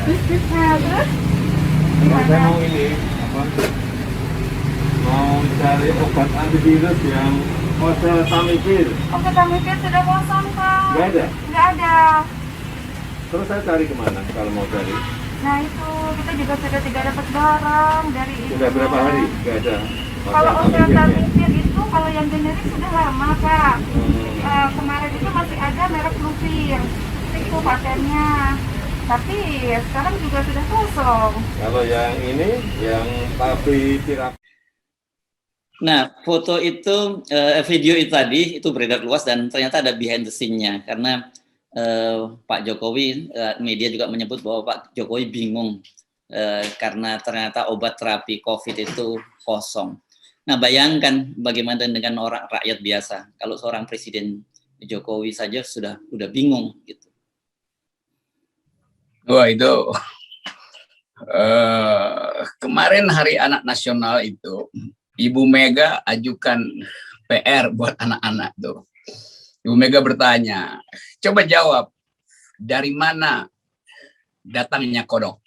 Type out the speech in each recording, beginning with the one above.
Nah, terus Enggak, saya gimana? mau ini apa? Mau cari obat antivirus yang oseltamivir. Oke, Tamifir sudah kosong, Kak. Nggak ada. Nggak ada. Terus saya cari kemana kalau mau cari? Nah, itu kita juga sudah tidak dapat barang dari Sudah berapa ibunya. hari? Nggak ada Kalau oseltamivirnya. oseltamivir itu kalau yang generik sudah lama, Kak. Hmm. Kemarin itu masih ada merek Luvir. Itu patennya. Tapi sekarang juga sudah kosong. Kalau yang ini, yang favipiravir. Nah, foto itu, video itu tadi itu beredar luas dan ternyata ada behind the scene-nya karena Pak Jokowi, media juga menyebut bahwa Pak Jokowi bingung karena ternyata obat terapi COVID itu kosong. Nah, bayangkan bagaimana dengan orang rakyat biasa kalau seorang Presiden Jokowi saja sudah bingung gitu. Wah, itu kemarin Hari Anak Nasional itu Ibu Mega ajukan PR buat anak-anak tuh. Ibu Mega bertanya, coba jawab, dari mana datangnya kodok?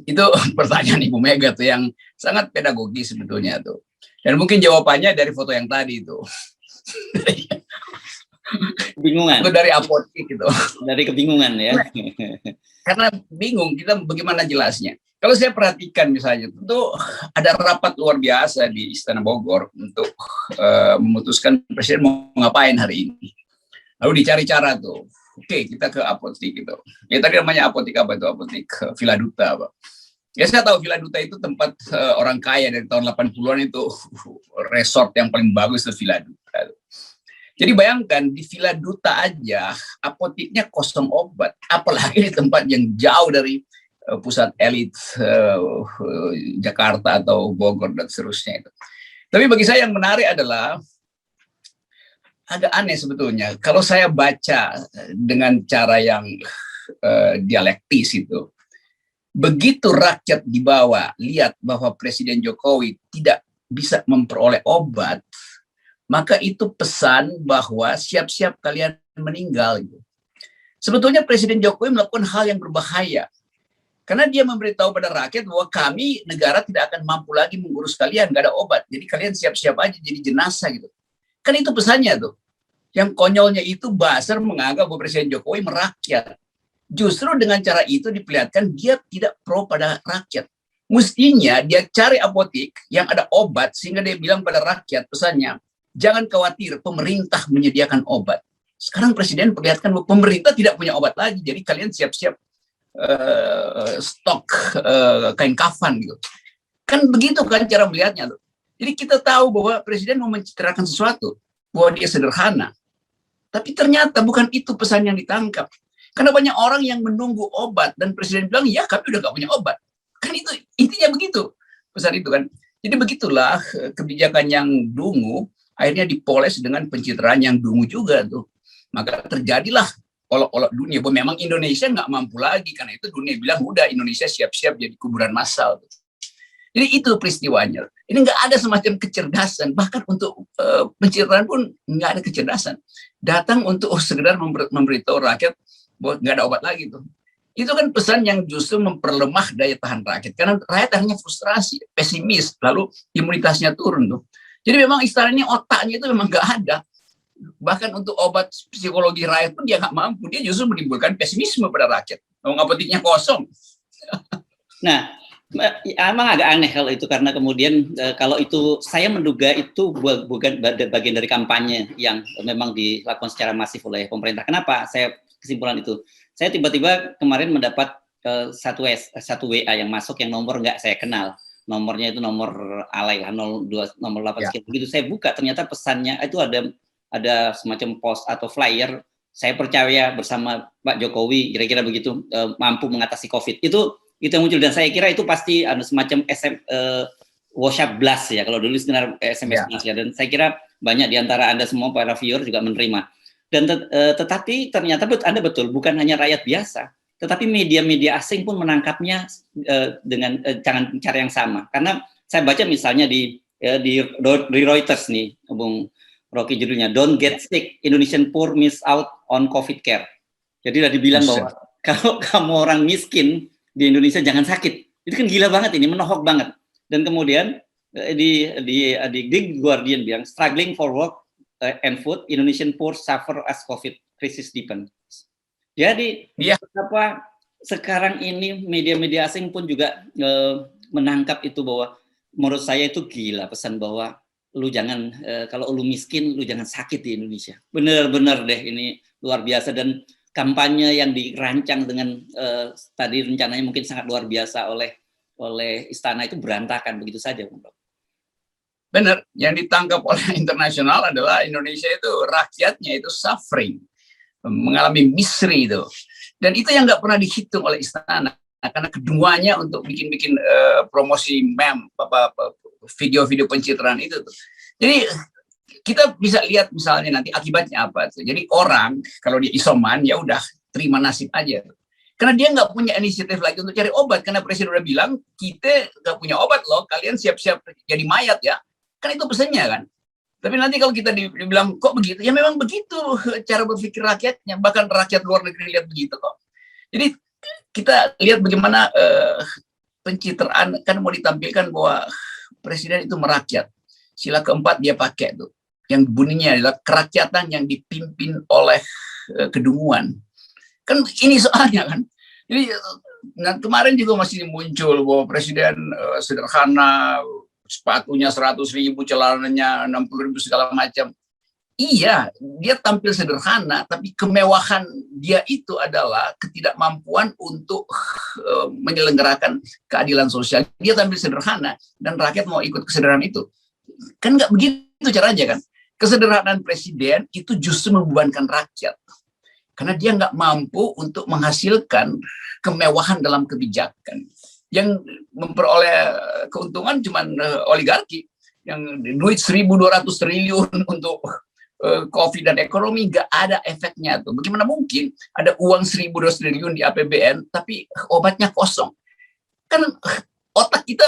Itu pertanyaan Ibu Mega tuh yang sangat pedagogis sebetulnya tuh. Dan mungkin jawabannya dari foto yang tadi tuh. Kebingungan. Itu dari apotek gitu. Dari kebingungan ya. Karena bingung kita bagaimana jelasnya. Kalau saya perhatikan misalnya, tentu ada rapat luar biasa di Istana Bogor untuk memutuskan presiden mau ngapain hari ini. Lalu dicari cara tuh. Oke, kita ke apotek gitu. Ya tadi namanya apotek apa itu? Apotek Villa Duta apa. Ya saya tahu Villa Duta itu tempat orang kaya dari tahun 80-an itu resort yang paling bagus itu Villa Duta. Jadi bayangkan di Villa Duta aja apoteknya kosong obat, apalagi di tempat yang jauh dari pusat elit Jakarta atau Bogor dan seterusnya itu. Tapi bagi saya yang menarik adalah agak aneh sebetulnya. Kalau saya baca dengan cara yang dialektis itu, begitu rakyat di bawah lihat bahwa Presiden Jokowi tidak bisa memperoleh obat, maka itu pesan bahwa siap-siap kalian meninggal. Sebetulnya Presiden Jokowi melakukan hal yang berbahaya. Karena dia memberitahu pada rakyat bahwa kami negara tidak akan mampu lagi mengurus kalian, nggak ada obat. Jadi kalian siap-siap aja jadi jenazah gitu. Kan itu pesannya tuh. Yang konyolnya itu Buzzer menganggap bahwa Presiden Jokowi merakyat. Justru dengan cara itu diperlihatkan dia tidak pro pada rakyat. Mestinya dia cari apotek yang ada obat sehingga dia bilang pada rakyat pesannya, jangan khawatir, pemerintah menyediakan obat. Sekarang Presiden perlihatkan bahwa pemerintah tidak punya obat lagi, jadi kalian siap-siap stok kain kafan gitu. Kan begitu kan cara melihatnya tuh. Jadi kita tahu bahwa Presiden mau mencitrakan sesuatu, bahwa dia sederhana. Tapi ternyata bukan itu pesan yang ditangkap. Karena banyak orang yang menunggu obat dan Presiden bilang, ya kami udah gak punya obat. Kan itu intinya begitu pesan itu kan. Jadi begitulah kebijakan yang dungu akhirnya dipoles dengan pencitraan yang dungu juga tuh. Maka terjadilah olok-olok dunia bahwa memang Indonesia nggak mampu lagi, karena itu dunia bilang udah Indonesia siap-siap jadi kuburan massal. Jadi itu peristiwanya. Ini nggak ada semacam kecerdasan, bahkan untuk pencitraan pun nggak ada kecerdasan. Datang untuk sekedar memberitahu rakyat bahwa nggak ada obat lagi tuh. Itu kan pesan yang justru memperlemah daya tahan rakyat, karena rakyat akhirnya frustrasi, pesimis, lalu imunitasnya turun tuh. Jadi memang istilahnya otaknya itu memang nggak ada. Bahkan untuk obat psikologi rakyat pun dia nggak mampu, dia justru menimbulkan pesimisme pada rakyat. Apoteknya kosong. Nah, emang agak aneh kalau itu, karena kemudian kalau itu saya menduga itu bukan bagian dari kampanye yang memang dilakukan secara masif oleh pemerintah. Kenapa saya kesimpulan itu? Saya tiba-tiba kemarin mendapat satu WA yang masuk yang nomor nggak saya kenal. Nomornya itu nomor alay lah, 02, nomor 8 sekian. Begitu saya buka, ternyata pesannya itu ada semacam post atau flyer, saya percaya bersama Pak Jokowi, kira-kira begitu, mampu mengatasi COVID. Itu yang muncul, dan saya kira itu pasti ada semacam WhatsApp blast ya, kalau dulu sebenarnya SMS blast ya, dan saya kira banyak di antara Anda semua para viewer juga menerima. Dan tetapi ternyata Anda betul, bukan hanya rakyat biasa, tetapi media-media asing pun menangkapnya dengan cara yang sama. Karena saya baca misalnya di Reuters nih, Bung Rocky, judulnya Don't Get Sick, Indonesian Poor Miss Out on COVID Care. Jadi udah dibilang bahwa kalau kamu orang miskin di Indonesia jangan sakit. Itu kan gila banget ini, menohok banget. Dan kemudian di Guardian bilang struggling for work and food, Indonesian poor suffer as COVID crisis deepens. Jadi apa sekarang ini media-media asing pun juga menangkap itu bahwa menurut saya itu gila pesan bahwa lu jangan kalau lu miskin lu jangan sakit di Indonesia. Bener-bener deh ini luar biasa dan kampanye yang dirancang dengan tadi rencananya mungkin sangat luar biasa oleh istana itu berantakan begitu saja, Bung Rocky. Benar, yang ditangkap oleh internasional adalah Indonesia itu rakyatnya itu suffering, mengalami misery itu. Dan itu yang nggak pernah dihitung oleh istana karena keduanya untuk bikin promosi meme, video-video pencitraan itu tuh. Jadi kita bisa lihat misalnya nanti akibatnya apa tuh. Jadi orang kalau dia isoman ya udah terima nasib aja. Karena dia nggak punya inisiatif lagi untuk cari obat karena presiden udah bilang kita nggak punya obat loh, kalian siap-siap jadi mayat ya. Kan itu pesannya kan. Tapi nanti kalau kita dibilang kok begitu, ya memang begitu cara berpikir rakyatnya. Bahkan rakyat luar negeri lihat begitu kok. Jadi kita lihat bagaimana pencitraan kan mau ditampilkan bahwa presiden itu merakyat. Sila keempat dia pakai tuh. Yang bunyinya adalah kerakyatan yang dipimpin oleh kedunguan. Kan ini soalnya kan. Jadi kemarin juga masih muncul bahwa presiden sederhana, sepatunya 100.000, celananya 60.000 segala macam. Iya, dia tampil sederhana, tapi kemewahan dia itu adalah ketidakmampuan untuk menyelenggarakan keadilan sosial. Dia tampil sederhana dan rakyat mau ikut kesederhanaan itu. Kan nggak begitu caranya kan. Kesederhanaan presiden itu justru membebankan rakyat. Karena dia nggak mampu untuk menghasilkan kemewahan dalam kebijakan. Yang memperoleh keuntungan cuma oligarki. Yang duit 1.200 triliun untuk COVID dan ekonomi nggak ada efeknya tuh. Bagaimana mungkin ada uang 1.200 triliun di APBN tapi obatnya kosong? Kan otak kita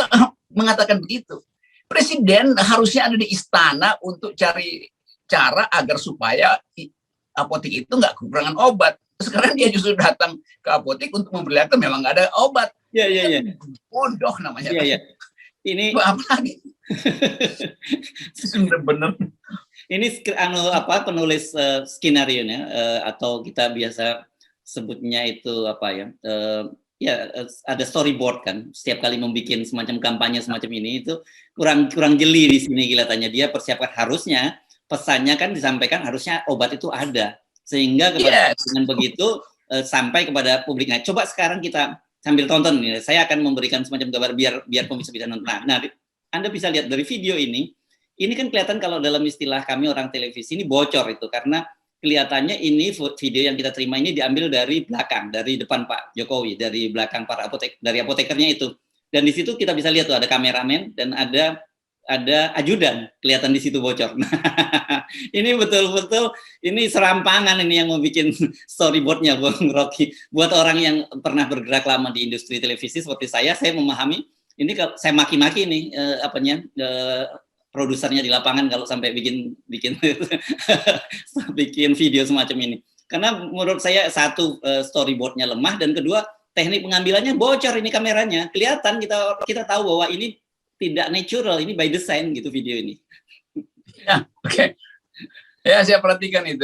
mengatakan begitu. Presiden harusnya ada di istana untuk cari cara agar supaya apotek itu nggak kekurangan obat. Sekarang dia justru datang ke apotek untuk memperlihatkan memang nggak ada obat. Iya. Bodoh namanya. Iya. Ini apa lagi? Bener-bener. Ini penulis skenario-nya atau kita biasa sebutnya itu apa ya? Ada storyboard kan. Setiap kali membuat semacam kampanye semacam ini itu kurang jeli di sini kelihatannya. Dia persiapkan harusnya pesannya kan disampaikan harusnya obat itu ada sehingga dengan begitu sampai kepada publik. Nah, coba sekarang kita sambil tonton ini. Saya akan memberikan semacam gambar biar pemirsa bisa nonton. Nah, Anda bisa lihat dari video ini kan kelihatan kalau dalam istilah kami orang televisi ini bocor itu karena kelihatannya ini video yang kita terima ini diambil dari belakang, dari depan Pak Jokowi, dari belakang para dari apotekernya itu. Dan di situ kita bisa lihat tuh ada kameramen dan ada ajudan kelihatan di situ bocor. Nah, ini betul-betul ini serampangan ini yang mau bikin storyboardnya Bung Rocky. Buat orang yang pernah bergerak lama di industri televisi seperti saya memahami ini kalau saya maki-maki nih produsernya di lapangan kalau sampai bikin bikin video semacam ini. Karena menurut saya satu storyboardnya lemah dan kedua teknik pengambilannya bocor ini kameranya. Kelihatan kita tahu bahwa ini tidak natural, ini by design gitu video ini. Ya, oke. Ya, saya perhatikan itu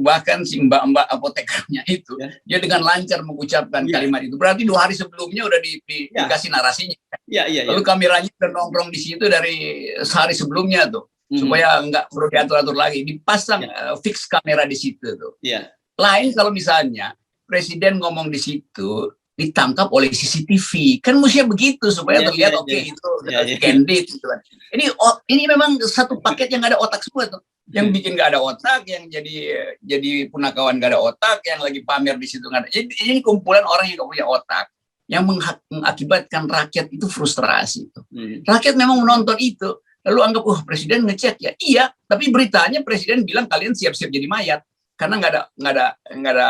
bahkan si mbak-mbak apotekernya itu dia dengan lancar mengucapkan kalimat itu. Berarti 2 hari sebelumnya udah dikasih narasinya. Lalu kameranya udah nongkrong di situ dari sehari sebelumnya tuh, supaya nggak perlu diatur-atur lagi. Dipasang fix kamera di situ tuh. Lain kalau misalnya presiden ngomong di situ ditangkap oleh CCTV, kan mestinya begitu supaya terlihat itu candid gitu kan. Ini memang satu paket yang nggak ada otak semua tuh. Yang bikin nggak ada otak, yang jadi punakawan nggak ada otak, yang lagi pamer di situ nggak ada. Jadi ini kumpulan orang yang nggak punya otak, yang mengakibatkan rakyat itu frustrasi. Rakyat memang menonton itu, lalu anggap presiden ngecek ya, iya, tapi beritanya presiden bilang kalian siap-siap jadi mayat karena nggak ada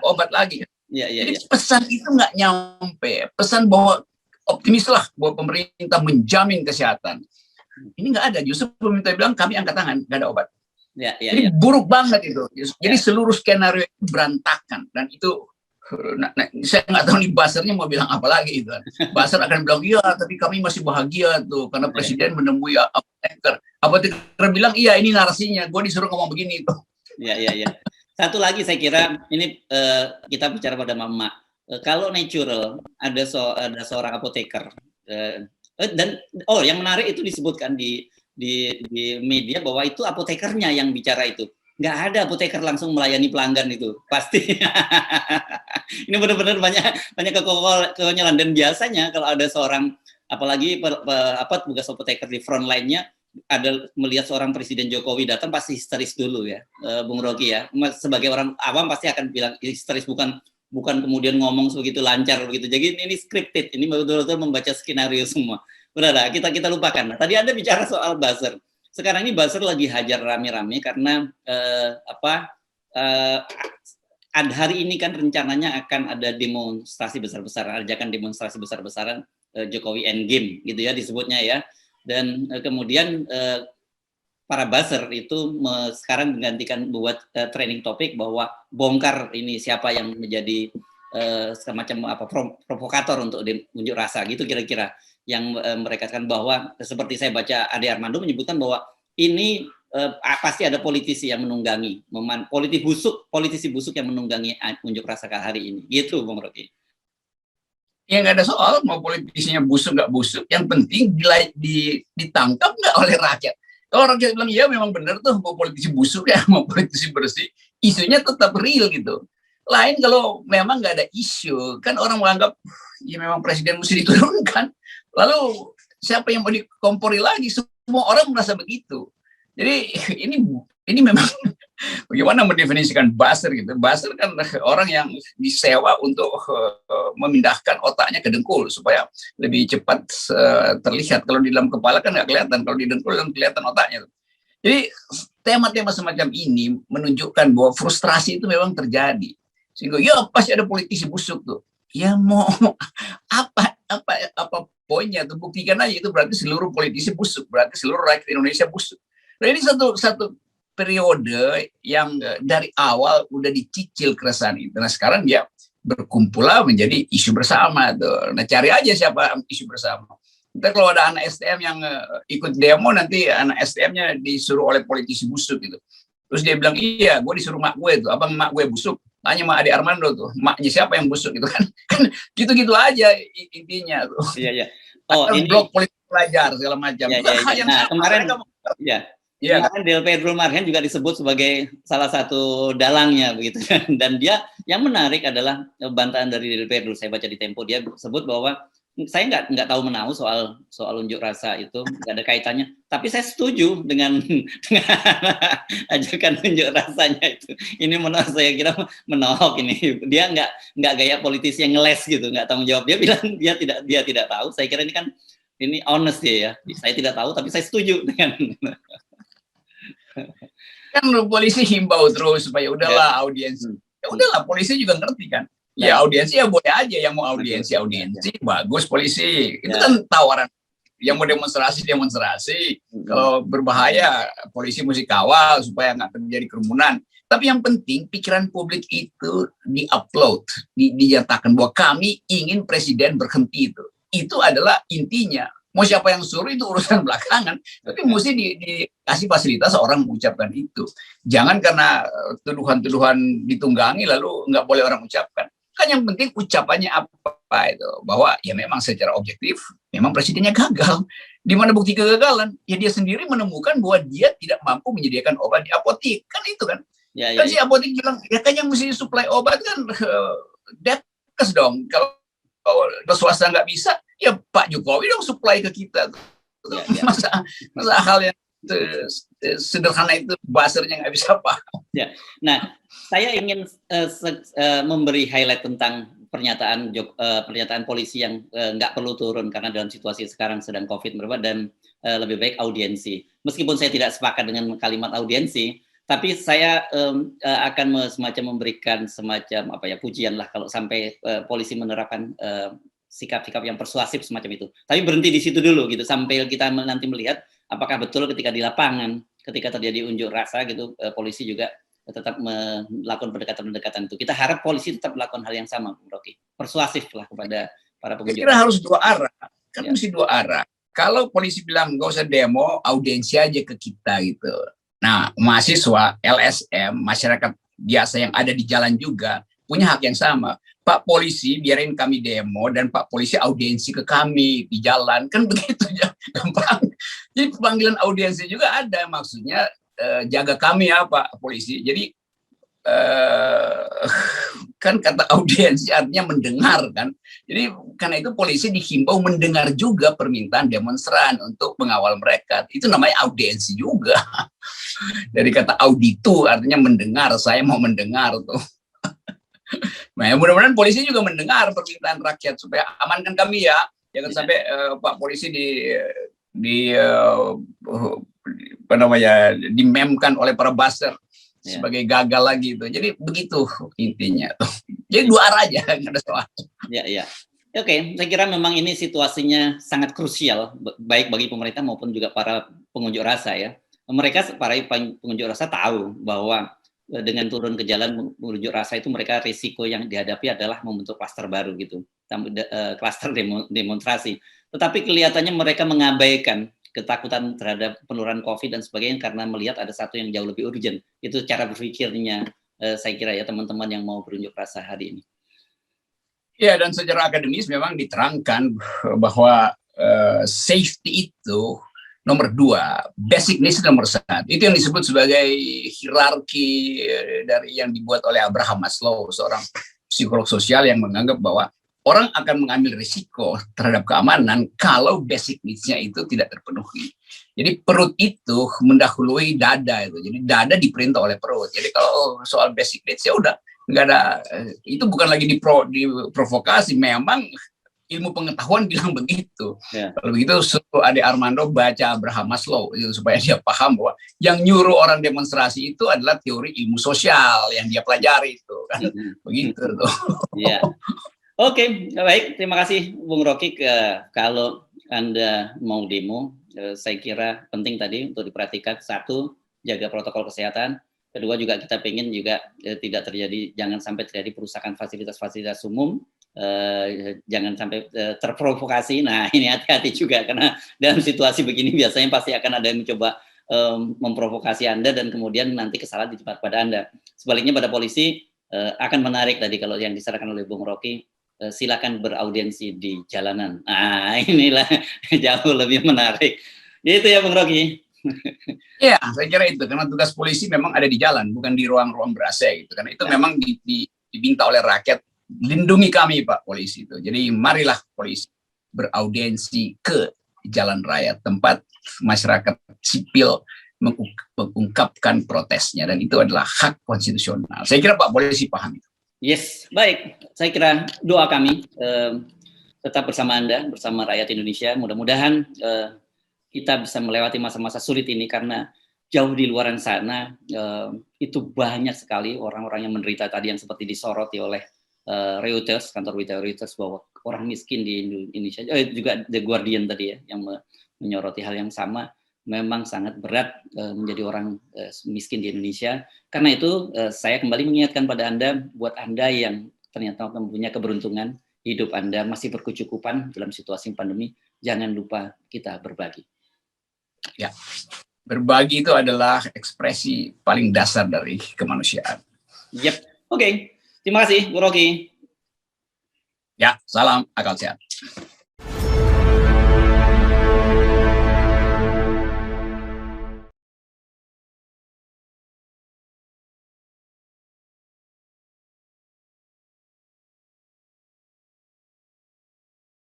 obat lagi. Jadi pesan itu nggak nyampe, pesan bahwa optimislah bahwa pemerintah menjamin kesehatan. Ini nggak ada, justru pemerintah bilang kami angkat tangan, nggak ada obat. Jadi buruk banget itu. Jadi seluruh skenario itu berantakan dan itu Saya nggak tahu nih buzzernya mau bilang apa lagi itu kan. Buzzer akan bilang iya, tapi kami masih bahagia tuh karena presiden menemui apoteker. Apoteker bilang iya, ini narasinya, gue disuruh ngomong begini tuh. Ya. Satu lagi saya kira ini kita bicara pada mama. Kalau natural ada seorang apoteker dan yang menarik itu disebutkan di media bahwa itu apotekernya yang bicara itu. Nggak ada apoteker langsung melayani pelanggan itu pasti. Ini benar-benar banyak kekonyolan dan biasanya kalau ada seorang apalagi tugas apoteker di front line-nya ada melihat seorang Presiden Jokowi datang pasti histeris dulu ya, Bung Rocky ya. Sebagai orang awam pasti akan bilang histeris, bukan kemudian ngomong sebegitu lancar begitu. Jadi ini scripted, ini betul-betul membaca skenario semua. Udahlah, kita lupakan. Nah, tadi Anda bicara soal buzzer. Sekarang ini buzzer lagi hajar rame-rame karena hari ini kan rencananya akan ada demonstrasi besar-besaran, ajakan demonstrasi besar-besaran Jokowi Endgame gitu ya disebutnya ya. Dan kemudian para buzzer itu sekarang menggantikan buat trending topik bahwa bongkar ini siapa yang menjadi semacam provokator untuk unjuk rasa gitu kira-kira, yang mereka katakan bahwa seperti saya baca Ade Armando menyebutkan bahwa ini pasti ada politisi yang menunggangi, politisi busuk yang menunggangi unjuk rasa hari ini gitu, Bung Rocky. Ya nggak ada soal mau politisinya busuk nggak busuk, yang penting ditangkap nggak oleh rakyat. Kalau rakyat bilang ya memang benar tuh mau politisi busuk ya, mau politisi bersih, isunya tetap real gitu. Lain kalau memang nggak ada isu, kan orang menganggap ya memang presiden mesti diturunkan. Lalu siapa yang mau dikompori lagi? Semua orang merasa begitu. Jadi ini memang bagaimana mendefinisikan buzzer gitu. Buzzer kan orang yang disewa untuk memindahkan otaknya ke dengkul supaya lebih cepat terlihat. Kalau di dalam kepala kan nggak kelihatan, kalau di dengkul kan kelihatan otaknya. Jadi tema-tema semacam ini menunjukkan bahwa frustrasi itu memang terjadi. Sehingga ya pasti ada politisi busuk tuh. Ya mau apa poinnya tuh, buktikan aja itu berarti seluruh politisi busuk, berarti seluruh rakyat Indonesia busuk. Nah ini satu periode yang dari awal udah dicicil keresahan itu. Nah sekarang dia berkumpul menjadi isu bersama tuh. Nah cari aja siapa isu bersama. Kita kalau ada anak STM yang ikut demo, nanti anak STM-nya disuruh oleh politisi busuk gitu. Terus dia bilang, iya gue disuruh mak gue tuh, apa mak gue busuk? Tanya sama Ade Armando tuh, maknya siapa yang busuk gitu kan. Gitu-gitu aja intinya tuh. Iya. Oh, ini blok politik pelajar segala macam. Ya. Nah, kemarin kemarin Del Pedro Marhen juga disebut sebagai salah satu dalangnya begitu. Dan dia yang menarik adalah bantahan dari Del Pedro, saya baca di Tempo, dia sebut bahwa saya nggak tahu menahu soal unjuk rasa itu, nggak ada kaitannya. Tapi saya setuju dengan ajakan unjuk rasanya itu. Ini menurut saya kira menolak ini. Dia nggak gaya politisi yang ngeles gitu, nggak tanggung jawab. Dia bilang dia tidak tahu. Saya kira ini honest ya. Saya tidak tahu, tapi saya setuju dengan. Kan polisi himbau terus supaya udahlah audiensi. Ya udahlah, polisi juga ngerti kan. Ya audiensi ya boleh aja, yang mau audiensi bagus polisi itu kan tawaran, yang mau demonstrasi kalau berbahaya polisi mesti kawal supaya nggak terjadi kerumunan. Tapi yang penting pikiran publik itu diupload, dinyatakan bahwa kami ingin presiden berhenti, itu adalah intinya. Mau siapa yang suruh itu urusan belakangan, tapi mesti dikasih fasilitas orang mengucapkan itu. Jangan karena tuduhan-tuduhan ditunggangi lalu nggak boleh orang ucapkan. Kan yang penting ucapannya apa itu, bahwa ya memang secara objektif memang presidennya gagal. Di mana bukti kegagalan? Ya dia sendiri menemukan bahwa dia tidak mampu menyediakan obat di apotik, kan itu kan. Kan si apotik bilang ya kan yang mesti suplai obat kan Depkes dong. Kalau swasta nggak bisa, ya Pak Jokowi dong suplai ke kita. Masa hal yang sederhana itu buzzernya nggak bisa paham. Ya. Nah, saya ingin memberi highlight tentang pernyataan polisi yang nggak perlu turun karena dalam situasi sekarang sedang COVID dan lebih baik audiensi. Meskipun saya tidak sepakat dengan kalimat audiensi, tapi saya akan semacam memberikan semacam pujian lah kalau sampai polisi menerapkan sikap-sikap yang persuasif semacam itu. Tapi berhenti di situ dulu gitu sampai kita nanti melihat apakah betul ketika di lapangan, ketika terjadi unjuk rasa gitu, polisi juga tetap melakukan pendekatan-pendekatan itu. Kita harap polisi tetap melakukan hal yang sama, Bung Rocky. Persuasif lah kepada para pengunjuk. Saya kira harus dua arah. Kan mesti dua arah. Kalau polisi bilang nggak usah demo, audiensi aja ke kita gitu. Nah, mahasiswa, LSM, masyarakat biasa yang ada di jalan juga punya hak yang sama. Pak polisi biarin kami demo dan Pak polisi audiensi ke kami di jalan, kan begitu ya, gampang. Jadi panggilan audiensi juga ada, maksudnya jaga kami ya Pak polisi. Jadi kan kata audiensi artinya mendengar kan. Jadi karena itu polisi dihimbau mendengar juga permintaan demonstran untuk mengawal mereka. Itu namanya audiensi juga. Dari kata auditu artinya mendengar, saya mau mendengar tuh. Nah, mudah-mudahan polisi juga mendengar permintaan rakyat supaya amankan kami ya. Jangan sampai Pak polisi dimemkan oleh para buzzer sebagai gagal lagi itu. Jadi begitu intinya tuh. Jadi dua arah aja, nggak ada soal. Ya. Oke, saya kira memang ini situasinya sangat krusial baik bagi pemerintah maupun juga para pengunjuk rasa ya. Mereka para pengunjuk rasa tahu bahwa dengan turun ke jalan menunjuk rasa itu mereka risiko yang dihadapi adalah membentuk klaster baru gitu, klaster demonstrasi. Tetapi kelihatannya mereka mengabaikan ketakutan terhadap penurunan COVID dan sebagainya karena melihat ada satu yang jauh lebih urgent. Itu cara berpikirnya saya kira ya teman-teman yang mau berunjuk rasa hari ini. Ya, dan secara akademis memang diterangkan bahwa safety itu nomor 2, basic needs nomor 1. Itu yang disebut sebagai hierarki dari yang dibuat oleh Abraham Maslow, seorang psikolog sosial yang menganggap bahwa orang akan mengambil risiko terhadap keamanan kalau basic needs-nya itu tidak terpenuhi. Jadi perut itu mendahului dada itu. Jadi dada diperintah oleh perut. Jadi kalau soal basic needs ya udah nggak ada, itu bukan lagi diprovokasi, memang ilmu pengetahuan bilang begitu. Ya. Kalau begitu suruh Ade Armando baca Abraham Maslow supaya dia paham bahwa yang nyuruh orang demonstrasi itu adalah teori ilmu sosial yang dia pelajari itu kan. Begitu tuh. Ya. Oke, baik. Terima kasih Bung Rocky. Kalau Anda mau demo, saya kira penting tadi untuk diperhatikan. 1, jaga protokol kesehatan. 2, juga kita pengen juga tidak terjadi, jangan sampai terjadi perusakan fasilitas-fasilitas umum. Jangan sampai terprovokasi. Nah, ini hati-hati juga karena dalam situasi begini biasanya pasti akan ada yang mencoba memprovokasi Anda dan kemudian nanti kesalahan ditimpakan pada Anda. Sebaliknya pada polisi akan menarik tadi kalau yang disarankan oleh Bung Rocky, silakan beraudiensi di jalanan. Nah, inilah jauh lebih menarik. Itu ya Bung Rocky. Ya, saya kira itu karena tugas polisi memang ada di jalan, bukan di ruang-ruang ber-AC gitu. Karena itu memang diminta oleh rakyat, lindungi kami Pak polisi itu. Jadi marilah polisi beraudiensi ke jalan raya, tempat masyarakat sipil mengungkapkan protesnya, dan itu adalah hak konstitusional. Saya kira Pak polisi paham itu. Yes, baik. Saya kira doa kami tetap bersama Anda, bersama rakyat Indonesia. Mudah-mudahan kita bisa melewati masa-masa sulit ini karena jauh di luar sana itu banyak sekali orang-orang yang menderita tadi yang seperti disoroti oleh Reuters, kantor berita Reuters, bahwa orang miskin di Indonesia, juga The Guardian tadi ya, yang menyoroti hal yang sama, memang sangat berat menjadi orang miskin di Indonesia. Karena itu saya kembali mengingatkan pada Anda, buat Anda yang ternyata mempunyai keberuntungan, hidup Anda masih berkecukupan dalam situasi pandemi, jangan lupa kita berbagi. Ya, berbagi itu adalah ekspresi paling dasar dari kemanusiaan. Yep, oke. Terima kasih, Bu Rocky. Ya, salam akal sehat.